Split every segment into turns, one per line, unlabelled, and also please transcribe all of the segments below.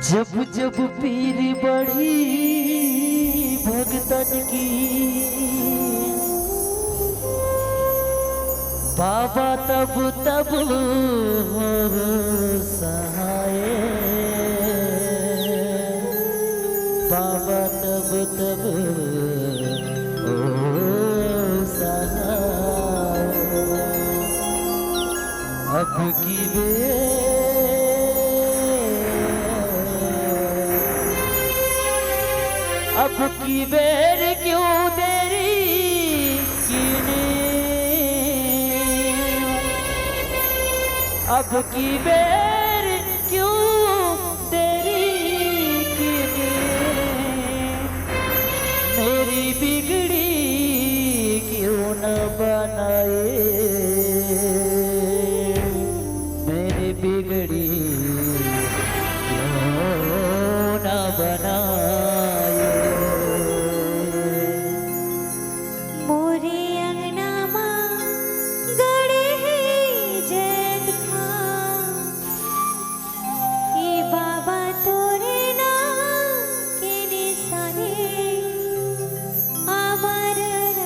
जब जब पीर बढ़ी भगतन की बाबा तब तब हो सहाय। बाबा तब तब हो सहाय। अब की अब की बेर क्यों देरी कीने। अब की बेर क्यों देरी कीने। मेरी बिगड़ी क्यों न बनाए। मेरी बिगड़ी क्यों न बनाए। अमर रहना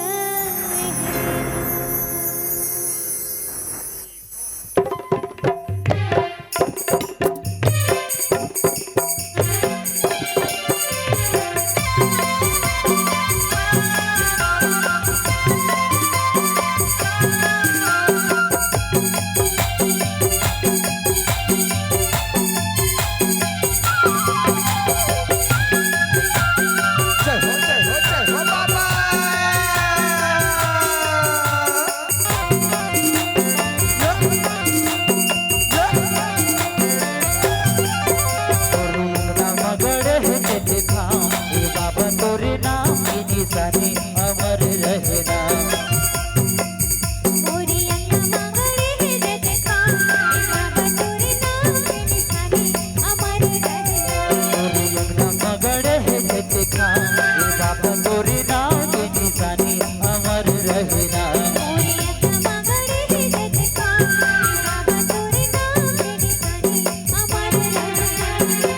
बाबा तोरे नाम की निशानी अमर रहना।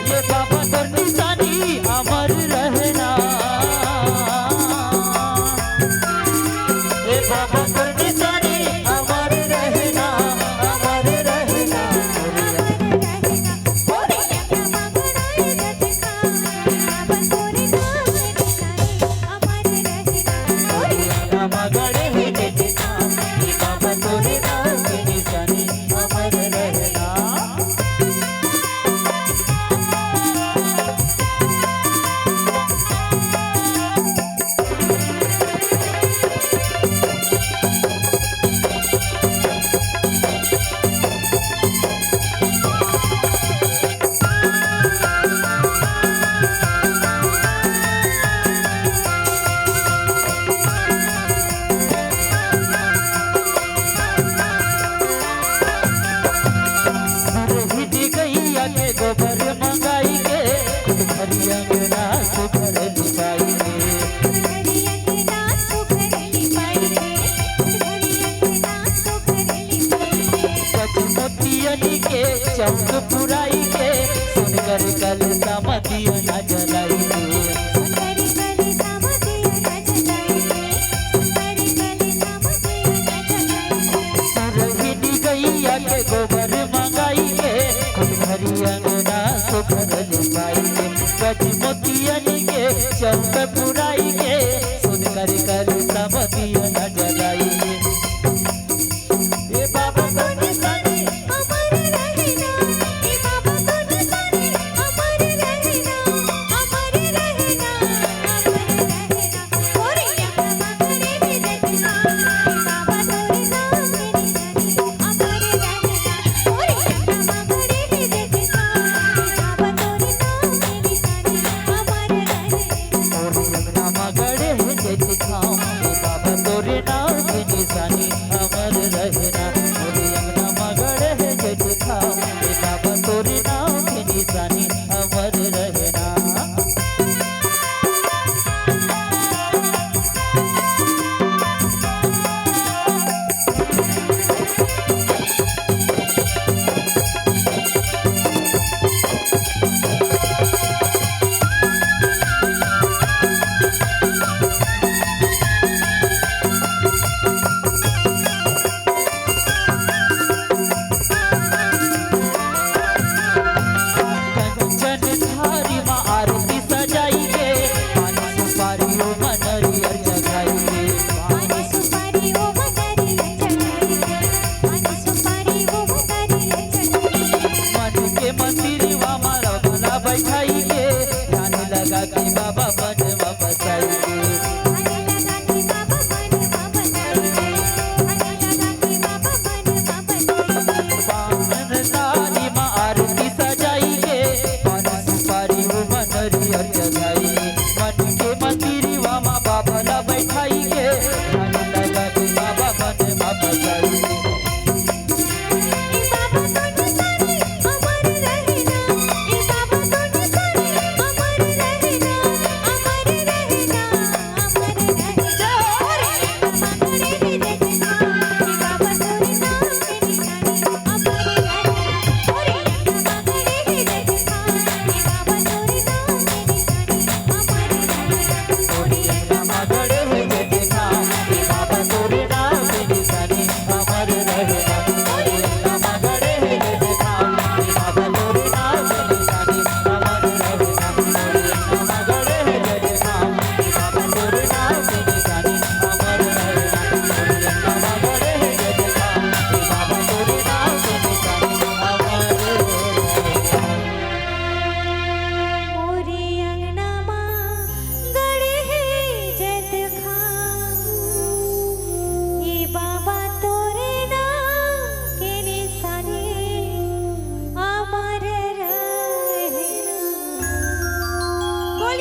ये बाबा तोर निशानी अमर रहना। ये बाबा तोर निशानी अमर रहना अमर रहना। मगड़े ही देखा ये बाबा तोरे नाम की निशानी अमर रहना। गोबर मंगाई के खुद खरी अंगना सुघर लिपाई मोतियनी के चौक पुराई के सुनकर कल समतिया न जलाई। सुरहिनी गैया के गोबर मंगाई के खुद खरी अंगना सुघर लिपाई के। गज मोतियनी के चौक पुराई के सुनकर कल समतिया न जलाई। ये बाबा तोर निशानी अमर रहना। ये बाबा तोर निशानी अमर रहना अमर रहना अमर रहना। ओरे यम्मा मगड़े ही देखना ये बाबा तोरे नाम की निशानी अमर रहना।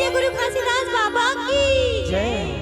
बोलिए गुरु घासीदास बाबा की
जय।